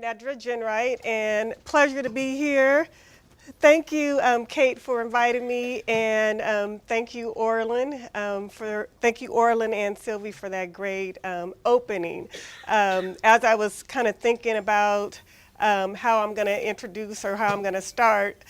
Nedra Ginwright, and pleasure to be here. Thank you, Kate, for inviting me, and thank you, Orlin and Sylvie for that great opening. As I was kind of thinking about how I'm going to introduce or how I'm going to start,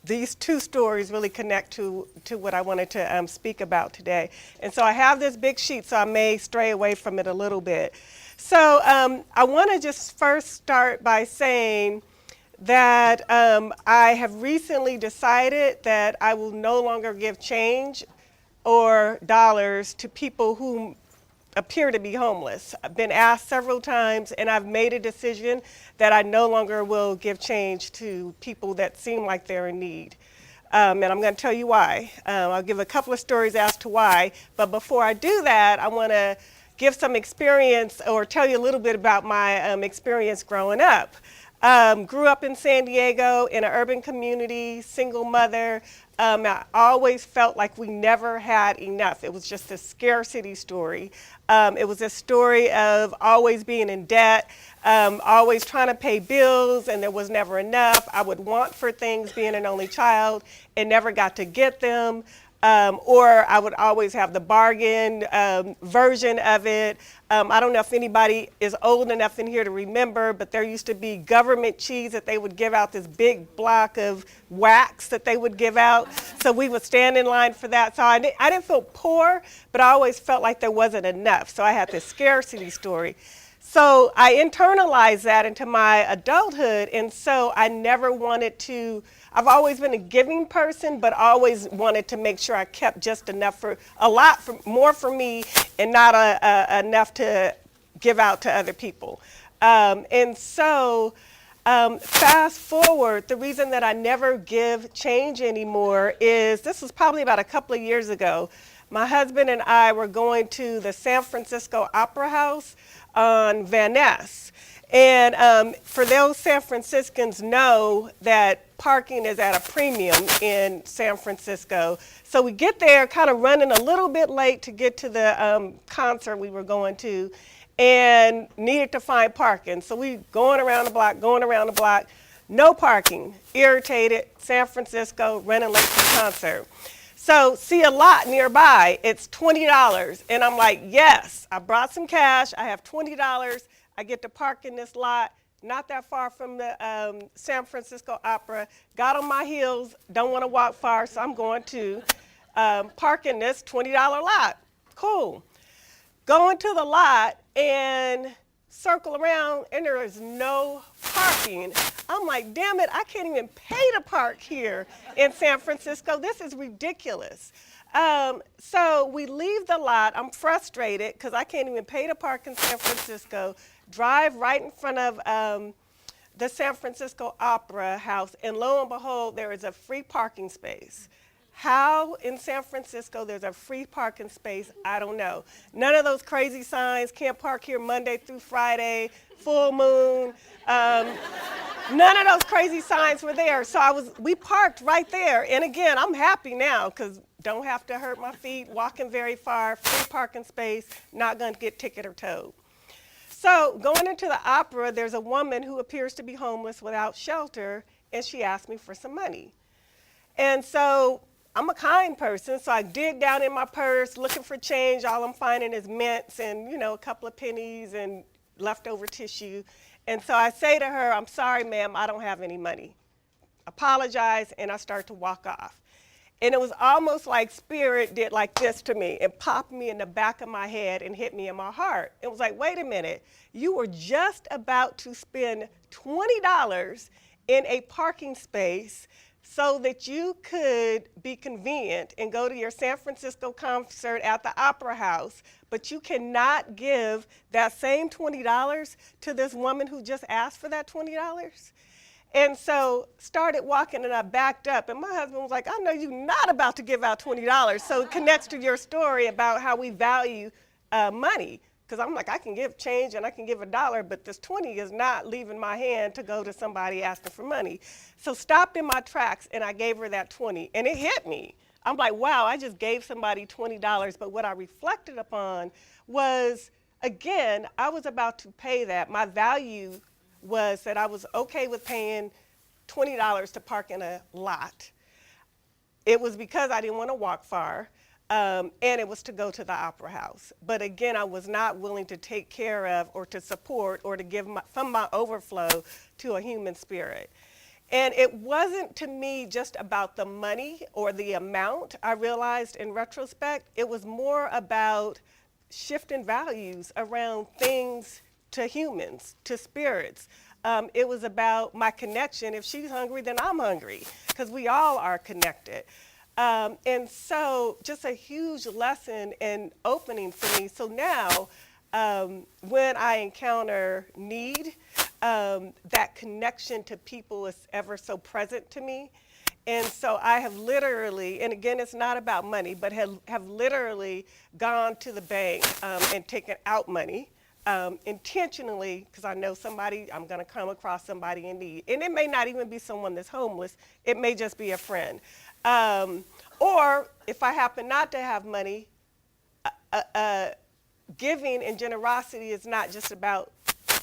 these two stories really connect to what I wanted to speak about today. And so I have this big sheet, so I may stray away from it a little bit. So I want to just first start by saying that I have recently decided that I will no longer give change or dollars to people who appear to be homeless. I've been asked several times, and I've made a decision that I no longer will give change to people that seem like they're in need. And I'm going to tell you why. I'll give a couple of stories as to why, but before I do that, I want to give some experience or tell you a little bit about my experience growing up. Grew up in San Diego in an urban community, single mother. I always felt like we never had enough. It was just a scarcity story. It was a story of always being in debt, always trying to pay bills, and there was never enough. I would want for things being an only child and never got to get them. Or I would always have the bargain version of it. I don't know if anybody is old enough in here to remember, but there used to be government cheese that they would give out, this big block of wax that they would give out. So we would stand in line for that. So I didn't feel poor, but I always felt like there wasn't enough. So I had this scarcity story. So I internalized that into my adulthood, and so I never wanted to, I've always been a giving person, but always wanted to make sure I kept just enough for, more for me and not enough to give out to other people. And so fast forward, the reason that I never give change anymore is, this was probably about a couple of years ago. My husband and I were going to the San Francisco Opera House on Van Ness. And for those San Franciscans know that parking is at a premium in San Francisco. So we get there kind of running a little bit late to get to the concert we were going to, and needed to find parking. So we going around the block, no parking, irritated, San Francisco, running late to the concert. So see a lot nearby, it's $20. And I'm like, yes, I brought some cash, I have $20, I get to park in this lot, not that far from the San Francisco Opera, got on my heels, don't want to walk far, so I'm going to park in this $20 lot. Cool. Go into the lot and circle around, and there is no parking. I'm like, damn it, I can't even pay to park here in San Francisco. This is ridiculous. So we leave the lot. I'm frustrated because I can't even pay to park in San Francisco, drive right in front of the San Francisco Opera House, and lo and behold, there is a free parking space. How in San Francisco there's a free parking space, I don't know. None of those crazy signs, can't park here Monday through Friday, full moon. None of those crazy signs were there. So we parked right there. And again, I'm happy now because don't have to hurt my feet, walking very far, free parking space, not gonna get ticket or towed. So going into the opera, there's a woman who appears to be homeless without shelter, and she asked me for some money. And so I'm a kind person, so I dig down in my purse looking for change. All I'm finding is mints and, a couple of pennies and leftover tissue. And so I say to her, I'm sorry, ma'am, I don't have any money. Apologize, and I start to walk off. And it was almost like spirit did like this to me and popped me in the back of my head and hit me in my heart. It was like, wait a minute, you were just about to spend $20 in a parking space so that you could be convenient and go to your San Francisco concert at the Opera House, but you cannot give that same $20 to this woman who just asked for that $20? And so started walking, and I backed up, and my husband was like, I know you're not about to give out $20. So it connects to your story about how we value money. Because I'm like, I can give change and I can give $1, but this 20 is not leaving my hand to go to somebody asking for money. So stopped in my tracks, and I gave her that 20, and it hit me. I'm like, wow, I just gave somebody $20, but what I reflected upon was, again, I was about to pay that. My value was that I was okay with paying $20 to park in a lot. It was because I didn't want to walk far, and it was to go to the Opera House. But again, I was not willing to take care of or to support or to give from my overflow to a human spirit. And it wasn't to me just about the money or the amount. I realized in retrospect, it was more about shifting values around things to humans, to spirits. It was about my connection. If she's hungry, then I'm hungry, because we all are connected. And so just a huge lesson and opening for me. So now, when I encounter need, that connection to people is ever so present to me. And so I have literally, and again, it's not about money, but have literally gone to the bank and taken out money intentionally, because I know I'm going to come across somebody in need. And it may not even be someone that's homeless. It may just be a friend. Or if I happen not to have money, giving and generosity is not just about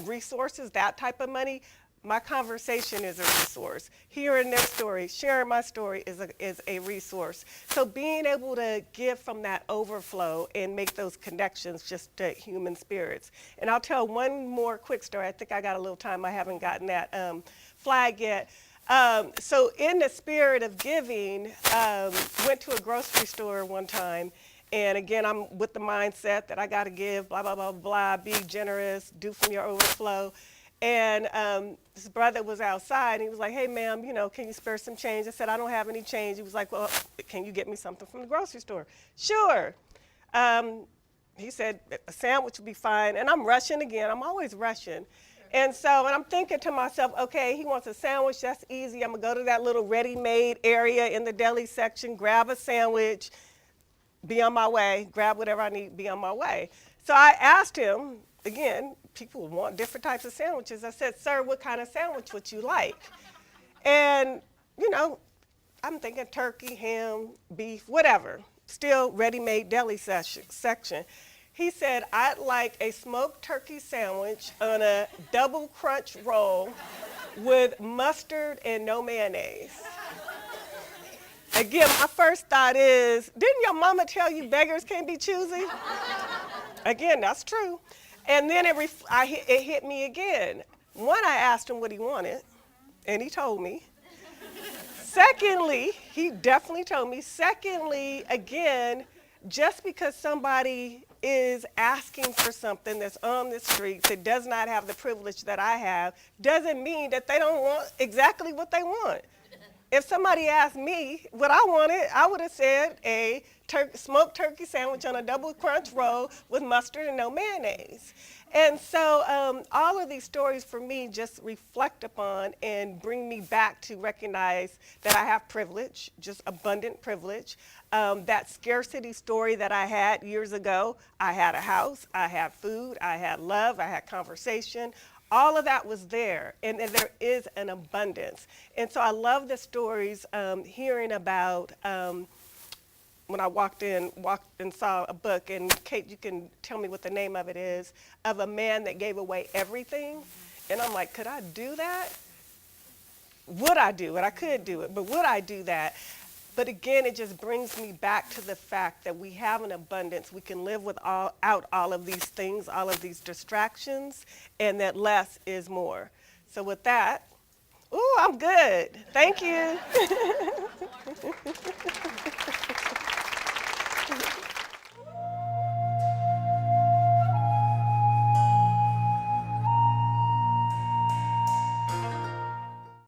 resources, that type of money. My conversation is a resource. Hearing their story, sharing my story is a resource. So being able to give from that overflow and make those connections just to human spirits. And I'll tell one more quick story. I think I got a little time. I haven't gotten that flag yet. So in the spirit of giving, went to a grocery store one time. And again, I'm with the mindset that I got to give, blah, blah, blah, blah, be generous, do from your overflow. And this brother was outside, and he was like, hey, ma'am, can you spare some change? I said, I don't have any change. He was like, well, can you get me something from the grocery store? Sure. He said, a sandwich would be fine. And I'm rushing again. I'm always rushing. And I'm thinking to myself, okay, he wants a sandwich. That's easy. I'm going to go to that little ready-made area in the deli section, grab a sandwich, be on my way, grab whatever I need, be on my way. So I asked him, again, people want different types of sandwiches. I said, sir, what kind of sandwich would you like? And, I'm thinking turkey, ham, beef, whatever, still ready-made deli section. He said, I'd like a smoked turkey sandwich on a double crunch roll with mustard and no mayonnaise. Again, my first thought is, didn't your mama tell you beggars can't be choosy? Again, that's true. And then it hit me again. One, I asked him what he wanted, and he told me. Secondly, he definitely told me. Secondly, again, just because somebody is asking for something that's on the street that does not have the privilege that I have, doesn't mean that they don't want exactly what they want. If somebody asked me what I wanted, I would have said a smoked turkey sandwich on a double crunch roll with mustard and no mayonnaise. And so all of these stories for me just reflect upon and bring me back to recognize that I have privilege, just abundant privilege. That scarcity story that I had years ago, I had a house, I had food, I had love, I had conversation. All of that was there, and there is an abundance. And so I love the stories, hearing about when I walked and saw a book, and Kate, you can tell me what the name of it is, of a man that gave away everything. And I'm like, could I do that? Would I do it? I could do it, but would I do that? But again, it just brings me back to the fact that we have an abundance. We can live without all of these things, all of these distractions, and that less is more. So with that, I'm good. Thank you.